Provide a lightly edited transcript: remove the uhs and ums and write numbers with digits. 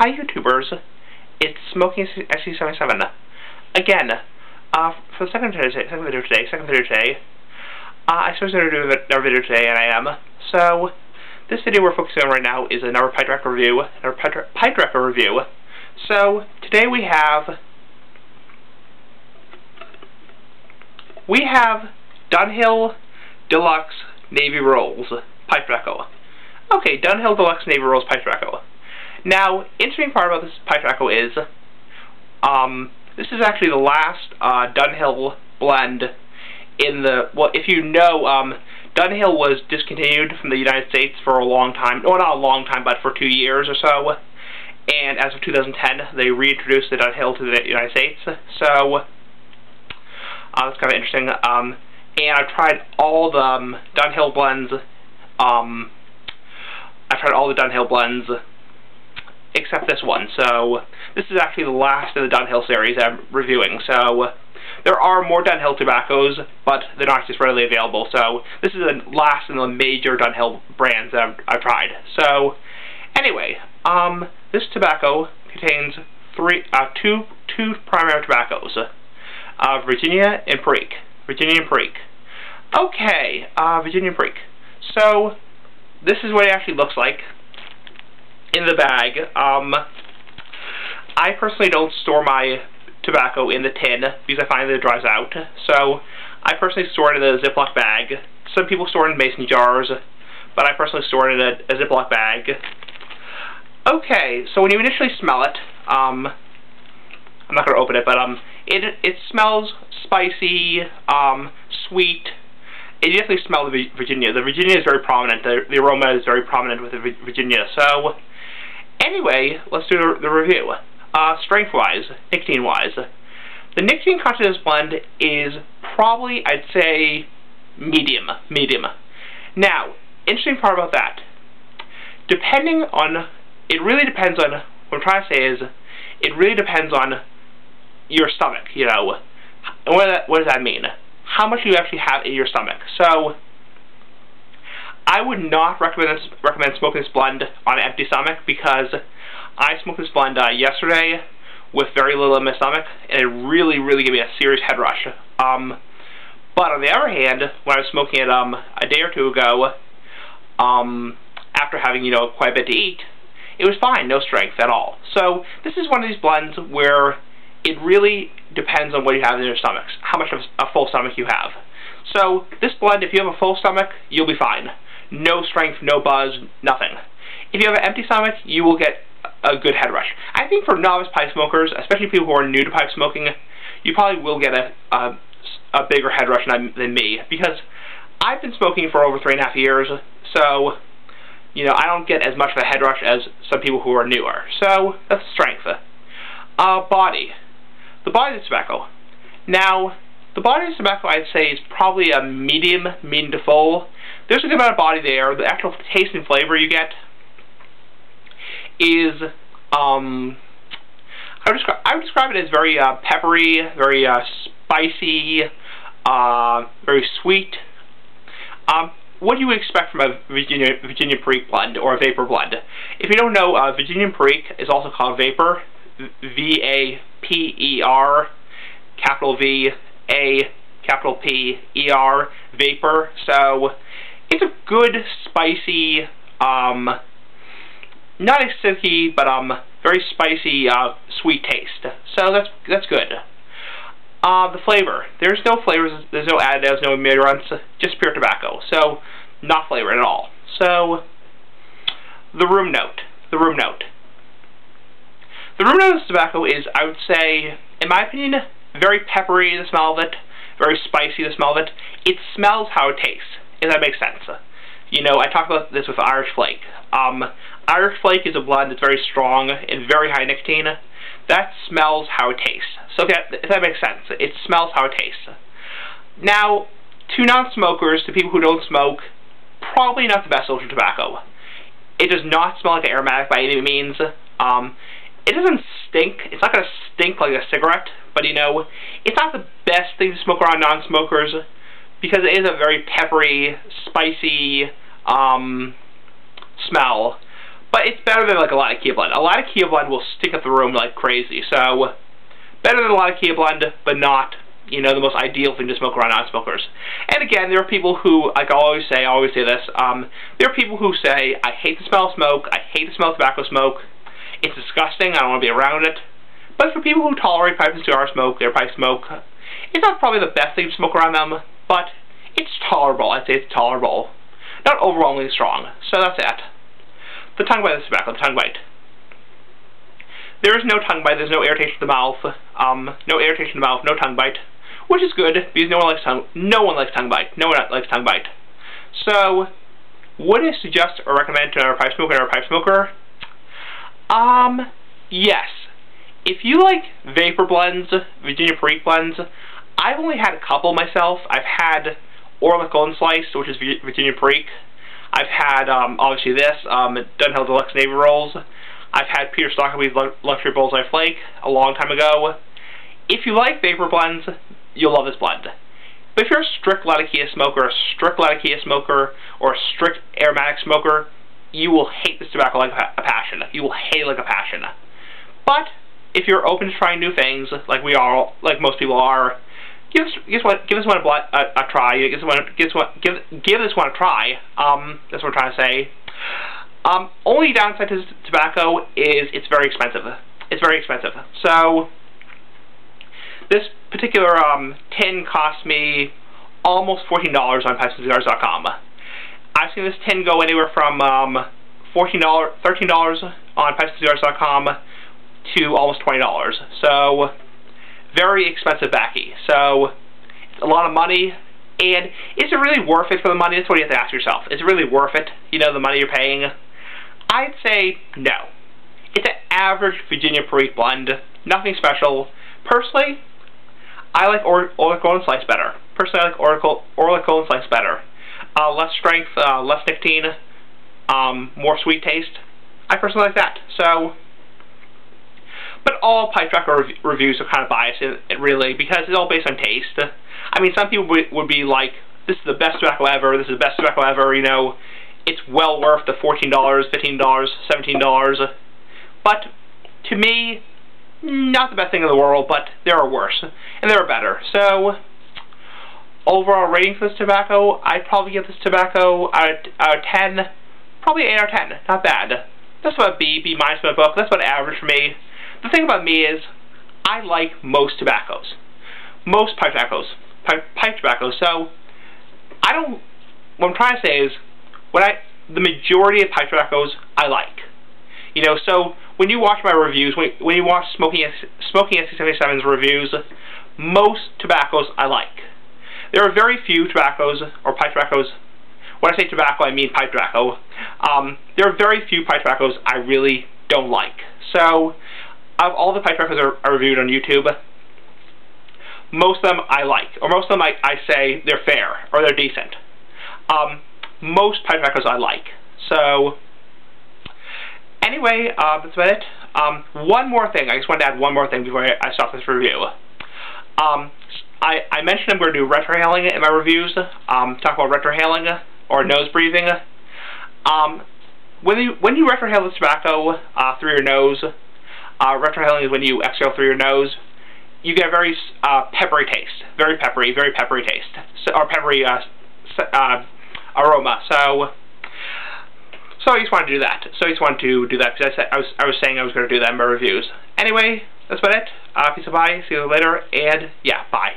Hi YouTubers, it's Smoking SC77. Again, for the second video today, I supposed to do another video today, and I am. So, this video we're focusing on right now is another pipe tracker review. So, today we have Dunhill De Luxe Navy Rolls pipe tracker. Okay, Dunhill De Luxe Navy Rolls pipe tracker. Now, interesting part about this pipe tracker is, this is actually the last Dunhill blend in the, well, if you know, Dunhill was discontinued from the United States for a long time, well, not a long time, but for 2 years or so, and as of 2010, they reintroduced the Dunhill to the United States, so, that's kind of interesting, and I've tried all the Dunhill blends, except this one. So this is actually the last of the Dunhill series I'm reviewing. So there are more Dunhill tobaccos, but they're not just readily available. So this is the last of the major Dunhill brands that I've tried. So anyway, this tobacco contains two primary tobaccos, Virginia and Perique. Okay, Virginia and Perique. So this is what it actually looks like in the bag. I personally don't store my tobacco in the tin because I find that it dries out. So I personally store it in a Ziploc bag. Some people store it in mason jars, but I personally store it in a Ziploc bag. Okay, so when you initially smell it, I'm not going to open it, but it smells spicy, sweet. You definitely smell the Virginia. The Virginia is very prominent. The aroma is very prominent with the Virginia. So, anyway, let's do the review. Strength-wise, nicotine-wise, the nicotine content of this blend is probably, I'd say, medium. Now, interesting part about that, it really depends on, what I'm trying to say is, it really depends on your stomach, you know. And what does that mean? How much you actually have in your stomach. So, I would not recommend smoking this blend on an empty stomach because I smoked this blend yesterday with very little in my stomach, and it really gave me a serious head rush. But on the other hand, when I was smoking it a day or two ago, after having, you know, quite a bit to eat, it was fine, no strength at all. So, this is one of these blends where it really depends on what you have in your stomachs, how much of a full stomach you have. So, this blend, if you have a full stomach, you'll be fine. No strength, no buzz, nothing. If you have an empty stomach, you will get a good head rush. I think for novice pipe smokers, especially people who are new to pipe smoking, you probably will get a bigger head rush than me, because I've been smoking for over 3.5 years, so, you know, I don't get as much of a head rush as some people who are newer. So, that's strength. Body. The body of the tobacco. Now, the body of the tobacco, I'd say, is probably a medium to full. There's a good amount of body there. The actual taste and flavor you get is, I would describe it as very peppery, very spicy, very sweet. What do you expect from a Virginia Perique blend, or a vapor blend? If you don't know, Virginia Perique is also called vapor. V-A-P-E-R, capital V-A, capital P-E-R, vapor. So, it's a good, spicy, not acidic, but very spicy, sweet taste. So, that's good. The flavor. There's no flavors, there's no additives, no ameliorants, just pure tobacco. So, not flavored at all. So, the room note. The room note of this tobacco is, I would say, in my opinion, very peppery, the smell of it, very spicy, the smell of it. It smells how it tastes, if that makes sense. You know, I talked about this with Irish Flake. Irish Flake is a blend that's very strong and very high nicotine. That smells how it tastes. So if that makes sense, it smells how it tastes. Now, to non-smokers, to people who don't smoke, probably not the best social tobacco. It does not smell like an aromatic by any means. It doesn't stink. It's not going to stink like a cigarette, but, you know, it's not the best thing to smoke around non-smokers because it is a very peppery, spicy smell. But it's better than like a lot of Kia Blend. A lot of Kia Blend will stink up the room like crazy. So better than a lot of Kia Blend, but not, you know, the most ideal thing to smoke around non-smokers. And again, there are people who, like I always say this, there are people who say, I hate the smell of smoke, I hate the smell of tobacco smoke, it's disgusting, I don't want to be around it. But for people who tolerate pipe and cigar smoke, their pipe smoke, it's not probably the best thing to smoke around them, but it's tolerable. I'd say it's tolerable. Not overwhelmingly strong. So that's it. The tongue bite of the tobacco, the tongue bite. There is no tongue bite, there's no irritation to the mouth, no irritation to the mouth, no tongue bite, which is good, because no one likes tongue bite. No one likes tongue bite. So, would I suggest or recommend to a pipe smoker? Yes. If you like vapor blends, Virginia Perique blends, I've only had a couple myself. I've had Orlick Golden Slice, which is Virginia Perique. I've had, obviously this, Dunhill De Luxe Navy Rolls. I've had Peter Stockaby's Luxury Bullseye Flake a long time ago. If you like vapor blends, you'll love this blend. But if you're a strict Latakia smoker, or a strict aromatic smoker, you will hate this tobacco like a passion. You will hate it like a passion. But if you're open to trying new things, like we are, like most people are, give this one a try. Give this one a try. That's what I'm trying to say. Only downside to this tobacco is it's very expensive. It's very expensive. So this particular tin cost me almost $14 on pipesandcigars.com. I've seen this tin go anywhere from $13 on pipesandcigars.com to almost $20. So very expensive backy. So it's a lot of money. And is it really worth it for the money? That's what you have to ask yourself. Is it really worth it? You know, the money you're paying? I'd say no. It's an average Virginia Perique blend. Nothing special. Personally, I like Orlick Golden Slice better. Personally, I like Orlick Golden Slice better. Less strength, less nicotine, more sweet taste. I personally like that. So, but all pipe tobacco reviews are kind of biased, really, because it's all based on taste. I mean, some people would be like, this is the best tobacco ever, this is the best tobacco ever, you know, it's well worth the $14, $15, $17. But, to me, not the best thing in the world, but there are worse, and there are better. So, overall rating for this tobacco, I'd probably give this tobacco out of 10, probably 8 out of 10, not bad. That's about B minus in my book, that's about average for me. The thing about me is, I like most tobaccos. Most pipe tobaccos. Pipe tobaccos. So, what I'm trying to say is, the majority of pipe tobaccos, I like. You know, so, when you watch my reviews, when you watch Smoking SC77's reviews, most tobaccos I like. There are very few tobaccos, or pipe tobaccos, when I say tobacco, I mean pipe tobacco. There are very few pipe tobaccos I really don't like. So, of all the pipe tobaccos I reviewed on YouTube, most of them I like, or most of them I say they're fair, or they're decent. Most pipe tobaccos I like. So, anyway, that's about it. One more thing, I just wanted to add one more thing before I stop this review. I mentioned I'm going to do retrohaling in my reviews, talk about retrohaling, or nose breathing. When you retrohale this tobacco through your nose, retrohaling is when you exhale through your nose, you get a very peppery taste. Very peppery taste. So, or peppery aroma. So I just wanted to do that. Because I was saying I was going to do that in my reviews. Anyway, that's about it. Peace and bye. See you later. And yeah, bye.